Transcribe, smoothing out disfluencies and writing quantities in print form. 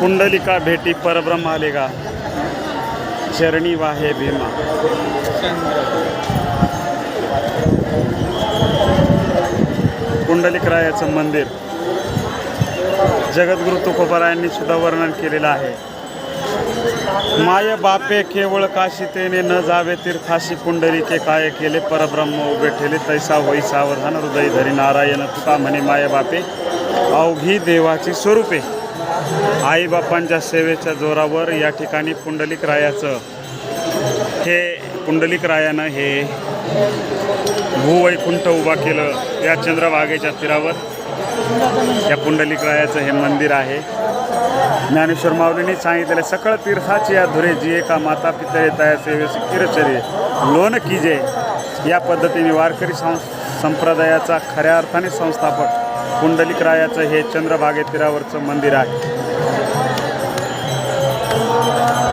पुंडलिका भेटी परब्रह्म आलेगा, चरणी वाहे भीमा. पुंडलिकरायाचं मंदिर जगद्गुरु तुकोबारायांनी सुद्धा वर्णन केलेलं आहे. माय बापे केवळ काशी तेने न जावे तीर्थाशी, पुंडलिके काय केले परब्रह्म उभे ठेले, तैसा होई सावधान हृदय धरी नारायण तुका म्हणे माय बापे अवघी देवाची स्वरूपे. आईबापांच्या सेवेच्या जोरावर या ठिकाणी पुंडलिकरायाचं पुंडलिकरायानं हे भूवैकुंठ उभा केलं. या चंद्रभागेच्या तीरावर या पुंडलिकरायाचं हे मंदिर आहे. ज्ञानेश्वर माऊलींनी सांगितलेले सकळ तीर्थाची या धुरे जिये का माता पितळे तया सेवेसी किरचर्ये लोन कीजे. या पद्धतीने वारकरी संप्रदायाचा खऱ्या अर्थाने संस्थापक पुंडलिकरायाचं हे चंद्रभागे तीरावरचं मंदिर आहे.